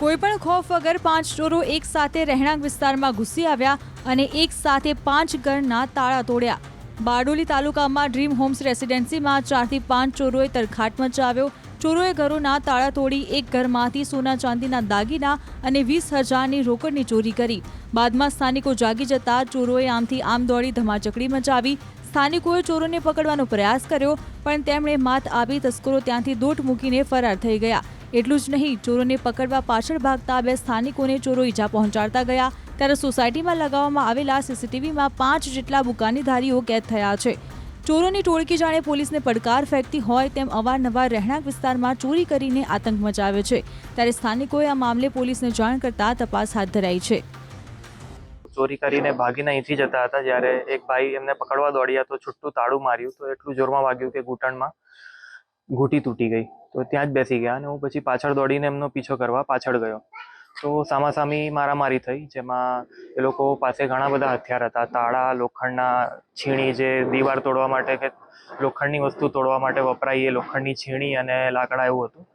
કોઈપણ ખોફ વગર 5 ચોરો એક સાથે રહેણાંક વિસ્તારમાં ઘૂસી આવ્યા અને એક સાથે 5 ઘરના તાળા તોડ્યા। બારડોલી તાલુકામાં ડ્રીમ હોમ્સ રેસિડેન્સીમાં 4 થી 5 ચોરોએ તરખાટ મચાવ્યો। ચોરોએ ઘરોના તાળા તોડી એક ઘરમાંથી સોના ચાંદીના દાગીના અને 20,000ની રોકડની ચોરી કરી। બાદમાં સ્થાનિકો જાગી જતા ચોરોએ આમથી આમ દોડી ધમાચકડી મચાવી। સ્થાનિકોએ ચોરોને પકડવાનો પ્રયાસ કર્યો પણ તેમણે માત આપી તસ્કરો ત્યાંથી દોટ મૂકીને ફરાર થઈ ગયા। એટલું જ નહીં, ચોરોને પકડવા પાછળ ભાગતા 2 સ્થાનિકોને ચોરો ઈજા પહોંચાડતા ગયા ત્યારે સોસાયટીમાં લગાવવામાં આવેલા સીસીટીવીમાં 5 જેટલા બુકાનીધારીઓ કેદ થયા છે। ચોરોની ટોળકી જાણે પોલીસને પડકાર ફેંકતી હોય તેમ અવારનવાર રહેણાંક વિસ્તારમાં ચોરી કરીને આતંક મચાવે છે ત્યારે સ્થાનિકોએ આ મામલે પોલીસને જાણ કરતા તપાસ હાથ ધરાઈ છે। ચોરી કરીને ભાગીને અહીંથી જતા હતા જ્યારે એક ભાઈ એમને પકડવા દોડ્યા તો છૂટું તાળું માર્યું તો એટલું જોરમાં વાગ્યું કે ઘૂંટણમાં ઘૂંટી તૂટી ગઈ તો ત્યાં જ બેસી ગયા અને હું પછી પાછળ દોડીને એમનો પીછો કરવા પાછળ ગયો તો સામાસામી મારામારી થઈ જેમાં એ લોકો પાસે ઘણા બધા હથિયાર હતા, તાળા, લોખંડના છીણી જે દીવાલ તોડવા માટે કે લોખંડની વસ્તુ તોડવા માટે વપરાય એ લોખંડની છીણી અને લાકડા એવું હતું।